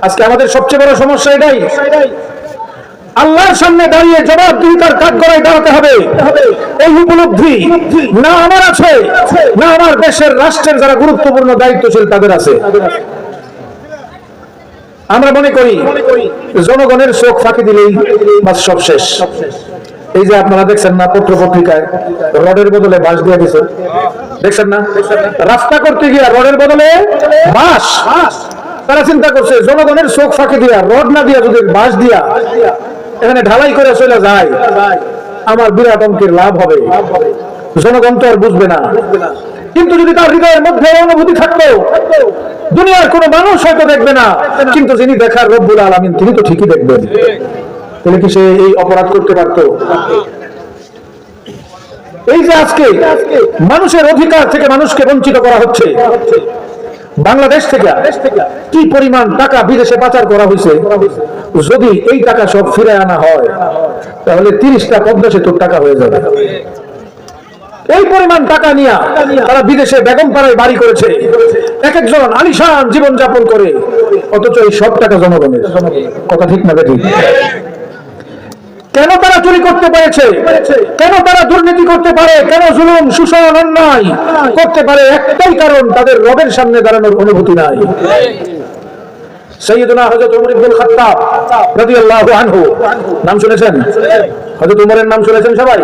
আজকে আমাদের সবচেয়ে বড় সমস্যা এটাই, আল্লাহর সামনে দাঁড়িয়ে জবাবদিহিতার কাঠগড়ায় দাঁড়াতে হবে, এই উপলব্ধি না আমার আছে, না আমার দেশের রাষ্ট্রের যারা গুরুত্বপূর্ণ দায়িত্বশীল তাদের আছে। আমরা মনে করি জনগণের চোখ ফাঁকি দিলেই বাস সব শেষ। এই যে আপনারা দেখছেন না পত্র পত্রিকায় রডের বদলে বাঁশ দিয়ে দিছে, দেখছেন না? রাস্তা করতে গিয়ে রডের বদলে বাঁশ। তারা চিন্তা করছে জনগণের চোখ ফাঁকি দিয়া, রড না দিয়া যদি বাঁশ দিয়া এখানে ঢালাই করে চলে যায় আমার বিরাট অঙ্কের লাভ হবে, জনগণ তো আর বুঝবে না। কিন্তু যদি তার হৃদয়ের মধ্যে অনুভূতি থাকতো, দুনিয়ার কোনো মানুষ হয়তো দেখবে না, কিন্তু যিনি দেখার রব্বুল আলামিন তিনি তো ঠিকই দেখবেন। তাহলে কি সে এই অপরাধ করতে পারত? এই যে আজকে মানুষের অধিকার থেকে মানুষকে বঞ্চিত করা হচ্ছে, বাংলাদেশ থেকে কি পরিমাণ টাকা বিদেশে পাচার করা হয়েছে, যদি এই টাকা সব ফিরে আনা হয় তাহলে 30টা পদ্মা সেতুর টাকা হয়ে যাবে। এই পরিমাণ টাকা নিয়ে তারা বিদেশে বেগমপাড়ায় বাড়ি করেছে, এক একজন আলিশান জীবন যাপন করে, অথচ এই সব টাকা জনগণের। কথা ঠিক না ঠিক? কেন তারা চুরি করতে পেরেছে, কেন তারা দুর্নীতি করতে পারে, কেন জুলুম শোষণ অন্যায় করতে পারে? একটাই কারণ, তাদের রবের সামনে দাঁড়ানোর অনুভূতি নাই। সাইয়েদুনা হযরত ওমর ইবনে খাত্তাব রাদিয়াল্লাহু আনহু নাম শুনেছেন? হযরত ওমরের নাম শুনেছেন সবাই?